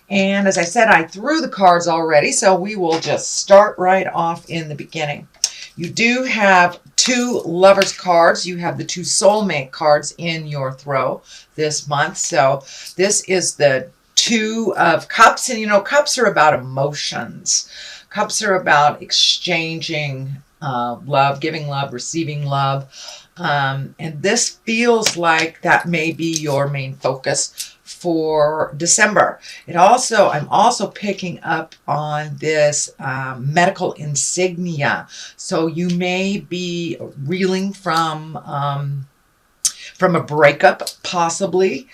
And as I said, I threw the cards already, so we will just start right off in the beginning. You do have two lovers cards. You have the two soulmate cards in your throw this month. So this is the Two of Cups. And you know, cups are about emotions. Cups are about exchanging love, giving love, receiving love. And this feels like that may be your main focus for December. I'm also picking up on this medical insignia. So you may be reeling from a breakup, possibly.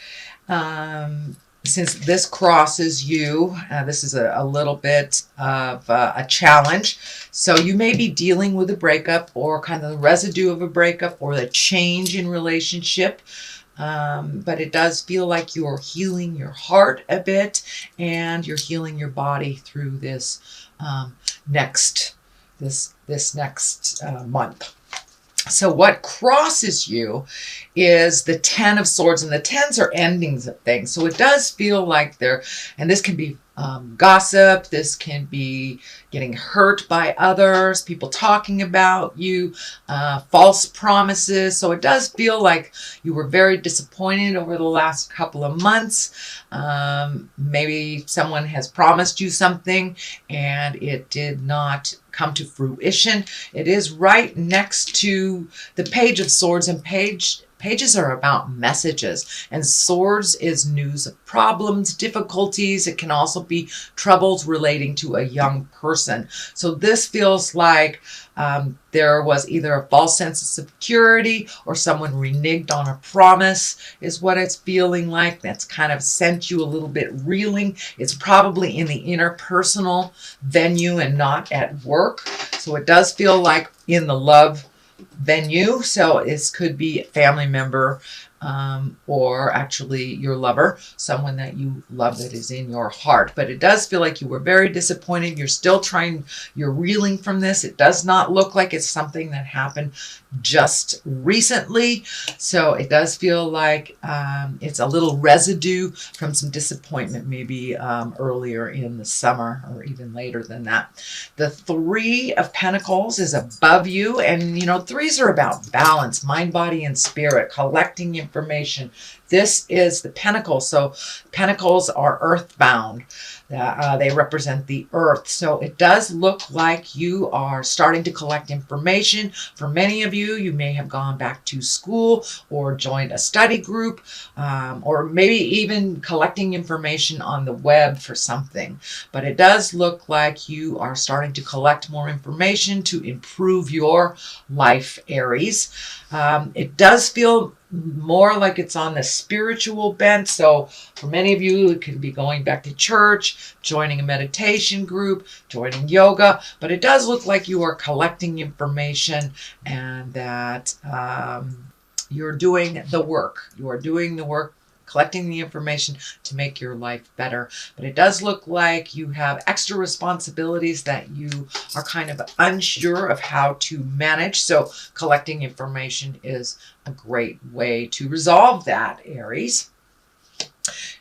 Since this crosses you, this is a little bit of a challenge. So you may be dealing with a breakup or kind of the residue of a breakup or the change in relationship. But it does feel like you're healing your heart a bit and you're healing your body through this next month. So what crosses you is the Ten of Swords, and the tens are endings of things. So it does feel like and this can be gossip, this can be getting hurt by others, people talking about you, false promises. So it does feel like you were very disappointed over the last couple of months. Maybe someone has promised you something and it did not come to fruition. It is right next to the Page of Swords, and pages are about messages, and swords is news of problems, difficulties. It can also be troubles relating to a young person. So this feels like there was either a false sense of security or someone reneged on a promise is what it's feeling like. That's kind of sent you a little bit reeling. It's probably in the interpersonal venue and not at work. So it does feel like in the love venue. So this could be a family member or actually your lover, someone that you love that is in your heart. But it does feel like you were very disappointed. You're reeling from this. It does not look like it's something that happened just recently. So it does feel like it's a little residue from some disappointment, maybe earlier in the summer or even later than that. The Three of Pentacles is above you. And, you know, threes are about balance, mind, body, and spirit, collecting information. This is the Pentacle. So Pentacles are earthbound. They represent the earth. So it does look like you are starting to collect information. For many of you, you may have gone back to school or joined a study group, or maybe even collecting information on the web for something. But it does look like you are starting to collect more information to improve your life, Aries. It does feel more like it's on the spiritual bent. So for many of you, it could be going back to church, joining a meditation group, joining yoga. But it does look like you are collecting information and that you're doing the work. You are doing the work, collecting the information to make your life better. But it does look like you have extra responsibilities that you are kind of unsure of how to manage. So collecting information is a great way to resolve that, Aries.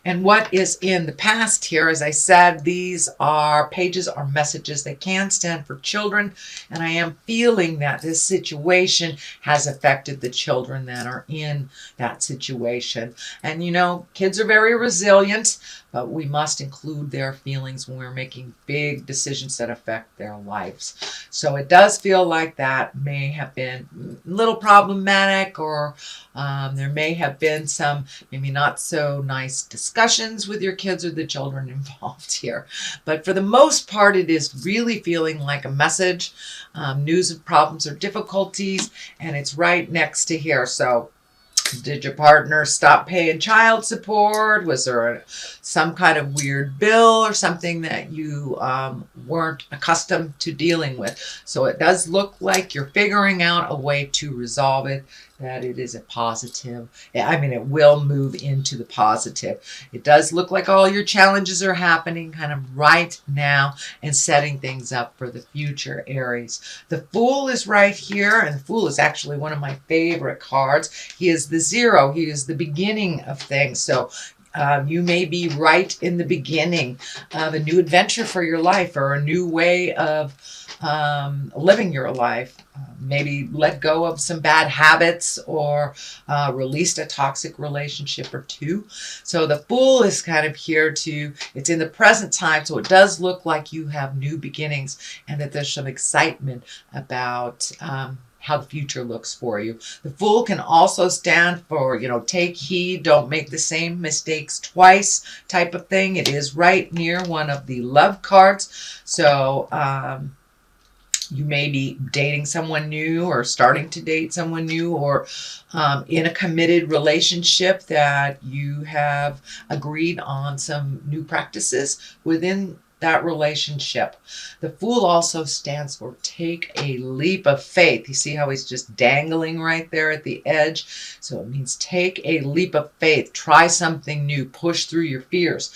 And what is in the past here, as I said, these are pages or messages. They can stand for children. And I am feeling that this situation has affected the children that are in that situation. And you know, kids are very resilient, but we must include their feelings when we're making big decisions that affect their lives. So it does feel like that may have been a little problematic, or there may have been some maybe not so nice discussions with your kids or the children involved here. But for the most part, it is really feeling like a message, news of problems or difficulties, and it's right next to here. So did your partner stop paying child support? Was there some kind of weird bill or something that you weren't accustomed to dealing with? So it does look like you're figuring out a way to resolve it, that it is a positive. I mean, it will move into the positive. It does look like all your challenges are happening kind of right now and setting things up for the future, Aries. The Fool is right here, and the Fool is actually one of my favorite cards. He is the zero. He is the beginning of things. So You may be right in the beginning of a new adventure for your life, or a new way of living your life. Maybe let go of some bad habits, or released a toxic relationship or two. So the Fool is kind of here to, it's in the present time, so it does look like you have new beginnings, and that there's some excitement about how the future looks for you. The Fool can also stand for, take heed, don't make the same mistakes twice type of thing. It is right near one of the love cards. So you may be dating someone new, or starting to date someone new, or in a committed relationship that you have agreed on some new practices within that relationship. The Fool also stands for take a leap of faith. You see how he's just dangling right there at the edge? So it means take a leap of faith. Try something new. Push through your fears.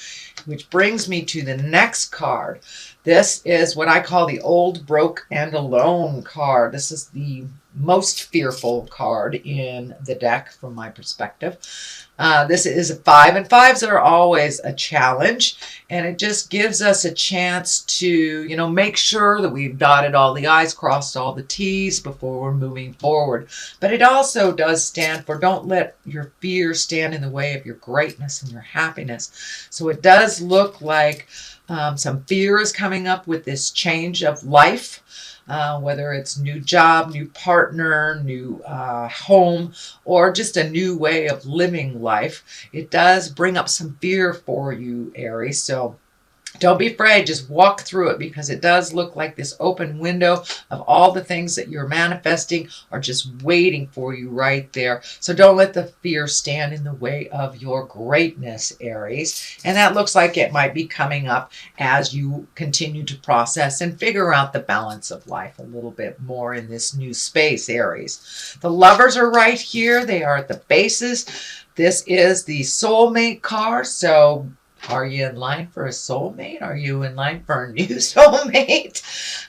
Which brings me to the next card. This is what I call the Old, Broke, and Alone card. This is the most fearful card in the deck from my perspective. This is a 5, and 5s are always a challenge, and it just gives us a chance to, make sure that we've dotted all the I's, crossed all the T's before we're moving forward. But it also does stand for don't let your fear stand in the way of your greatness and your happiness. So it does look like some fear is coming up with this change of life. Whether it's new job, new partner, new home, or just a new way of living life. It does bring up some fear for you, Aries. So don't be afraid. Just walk through it, because it does look like this open window of all the things that you're manifesting are just waiting for you right there. So don't let the fear stand in the way of your greatness, Aries. And that looks like it might be coming up as you continue to process and figure out the balance of life a little bit more in this new space, Aries. The Lovers are right here. They are at the bases. This is the soulmate card. So are you in line for a soulmate? Are you in line for a new soulmate?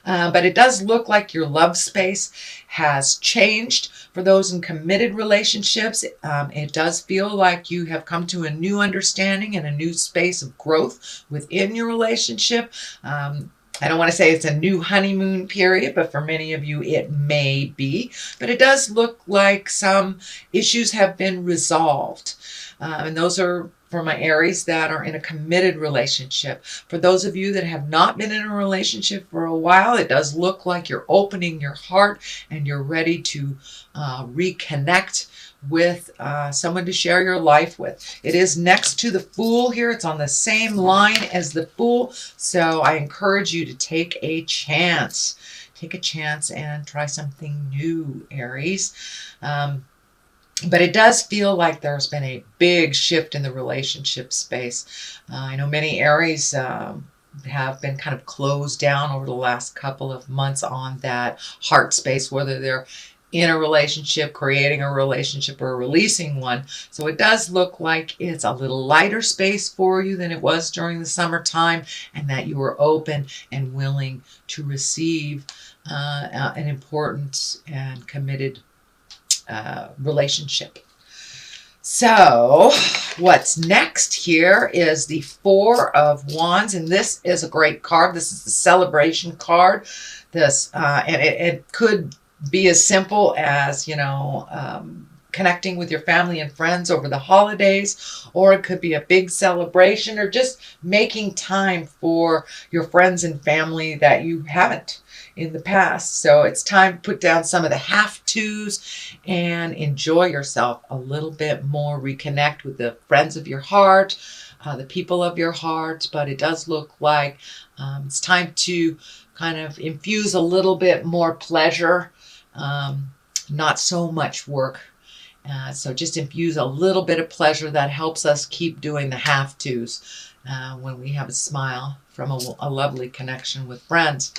But it does look like your love space has changed. For those in committed relationships, it does feel like you have come to a new understanding and a new space of growth within your relationship. I don't want to say it's a new honeymoon period, but for many of you it may be. But it does look like some issues have been resolved. And those are for my Aries that are in a committed relationship. For those of you that have not been in a relationship for a while, it does look like you're opening your heart and you're ready to reconnect with someone to share your life with. It is next to the Fool here. It's on the same line as the Fool. So I encourage you to take a chance. Take a chance and try something new, Aries. But it does feel like there's been a big shift in the relationship space. I know many Aries have been kind of closed down over the last couple of months on that heart space, whether they're in a relationship, creating a relationship, or releasing one. So it does look like it's a little lighter space for you than it was during the summertime, and that you were open and willing to receive an important and committed relationship. So what's next here is the Four of Wands, and this is a great card. This is the celebration card. This and it could be as simple as connecting with your family and friends over the holidays, or it could be a big celebration, or just making time for your friends and family that you haven't in the past. So it's time to put down some of the have-tos and enjoy yourself a little bit more. Reconnect with the friends of your heart, the people of your heart. But it does look like it's time to kind of infuse a little bit more pleasure, not so much work. So just infuse a little bit of pleasure that helps us keep doing the have-tos when we have a smile from a lovely connection with friends.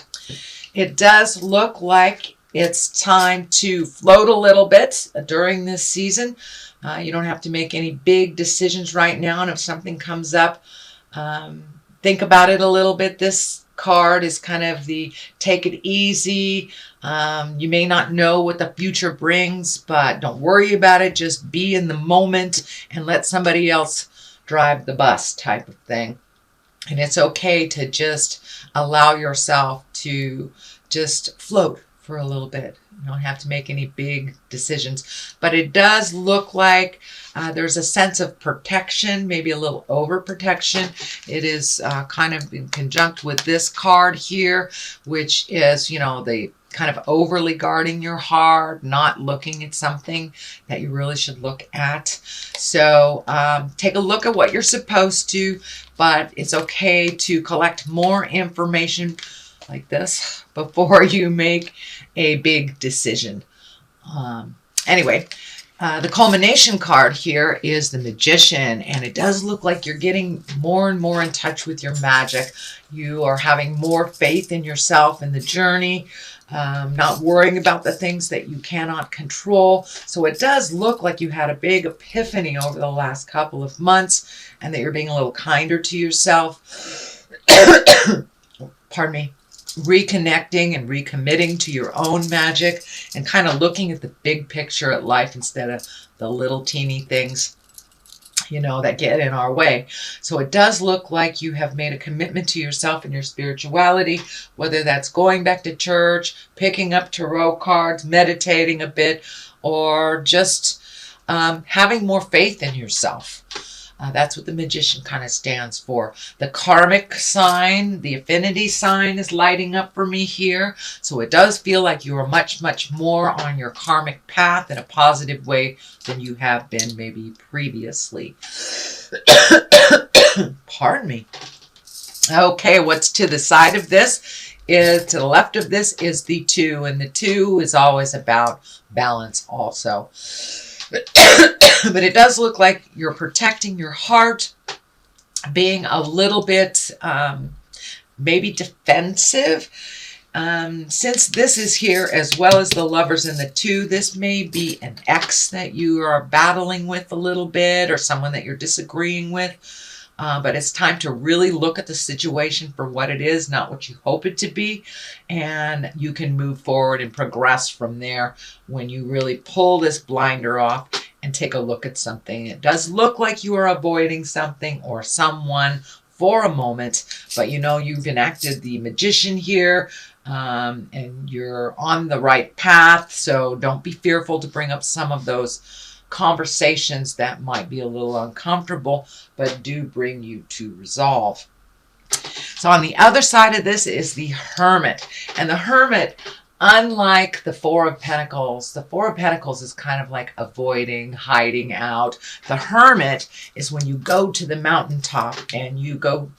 It does look like it's time to float a little bit during this season. You don't have to make any big decisions right now. And if something comes up, think about it a little bit. This card is kind of the take it easy. You may not know what the future brings, but don't worry about it. Just be in the moment and let somebody else drive the bus type of thing. And it's okay to just allow yourself to just float for a little bit. You don't have to make any big decisions. But it does look like there's a sense of protection, maybe a little overprotection. It is kind of in conjunct with this card here, which is, you know, the kind of overly guarding your heart, not looking at something that you really should look at. So take a look at what you're supposed to, but it's okay to collect more information like this before you make a big decision. Anyway, the culmination card here is the Magician, and it does look like you're getting more and more in touch with your magic. You are having more faith in yourself and the journey, not worrying about the things that you cannot control. So it does look like you had a big epiphany over the last couple of months, and that you're being a little kinder to yourself. Pardon me. Reconnecting and recommitting to your own magic and kind of looking at the big picture at life instead of the little teeny things, you know, that get in our way. So it does look like you have made a commitment to yourself and your spirituality, whether that's going back to church, picking up tarot cards, meditating a bit, or just having more faith in yourself. That's what the Magician kind of stands for. The karmic sign, the affinity sign is lighting up for me here. So it does feel like you are much, much more on your karmic path in a positive way than you have been maybe previously. Pardon me. Okay, what's to the side of this is, to the left of this is the 2, and the 2 is always about balance also. But it does look like you're protecting your heart, being a little bit maybe defensive. Since this is here as well as the Lovers and the 2, this may be an ex that you are battling with a little bit, or someone that you're disagreeing with. But it's time to really look at the situation for what it is, not what you hope it to be. And you can move forward and progress from there when you really pull this blinder off and take a look at something. It does look like you are avoiding something or someone for a moment, but you know you've enacted the Magician here, and you're on the right path. So don't be fearful to bring up some of those conversations that might be a little uncomfortable, but do bring you to resolve. So on the other side of this is the Hermit. And the Hermit, unlike the Four of Pentacles, the Four of Pentacles is kind of like avoiding, hiding out. The Hermit is when you go to the mountaintop and you go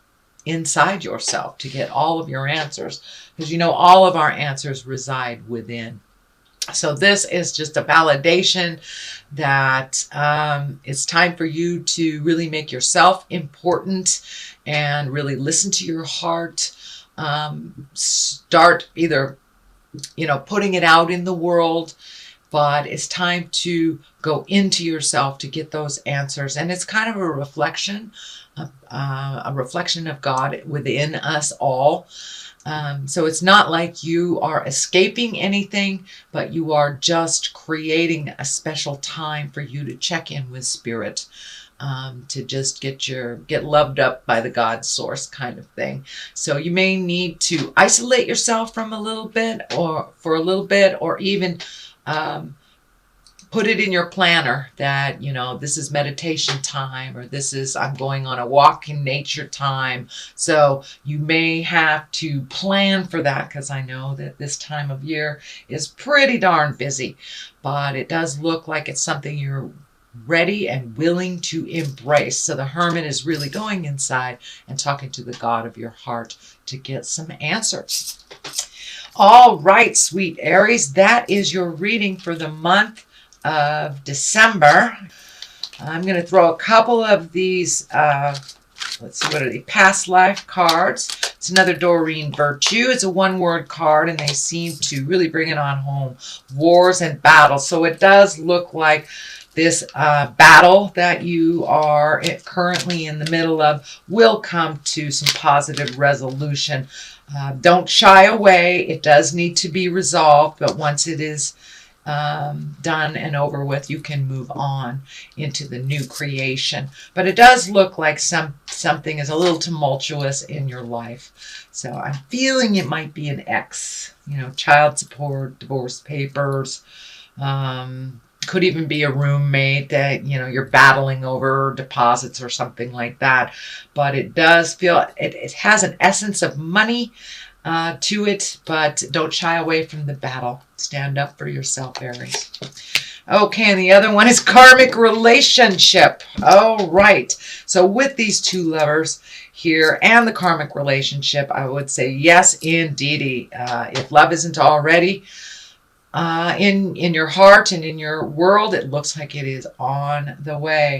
inside yourself to get all of your answers, because you know all of our answers reside within. So this is just a validation that it's time for you to really make yourself important and really listen to your heart. Start either, you know, putting it out in the world, but it's time to go into yourself to get those answers. And it's kind of a reflection of God within us all. So it's not like you are escaping anything, but you are just creating a special time for you to check in with Spirit, to just get loved up by the God source kind of thing. So you may need to isolate yourself from a little bit, or for a little bit, or even put it in your planner that, you know, this is meditation time, or this is I'm going on a walk in nature time. So you may have to plan for that, because I know that this time of year is pretty darn busy, but it does look like it's something you're ready and willing to embrace. So the Hermit is really going inside and talking to the God of your heart to get some answers. All right, sweet Aries, that is your reading for the month of December. I'm going to throw a couple of these, let's see, what are they? Past life cards. It's another Doreen Virtue. It's a one-word card, and they seem to really bring it on home. Wars and battles. So it does look like this battle that you are currently in the middle of will come to some positive resolution. Don't shy away. It does need to be resolved, but once it is done and over with, you can move on into the new creation. But it does look like something is a little tumultuous in your life. So I'm feeling it might be an ex, child support, divorce papers. Could even be a roommate that you're battling over deposits or something like that. But it does feel it has an essence of money to it, but don't shy away from the battle. Stand up for yourself, Aries. Okay, and the other one is karmic relationship. All right. So with these two lovers here and the karmic relationship, I would say yes, indeedy. If love isn't already in your heart and in your world, it looks like it is on the way.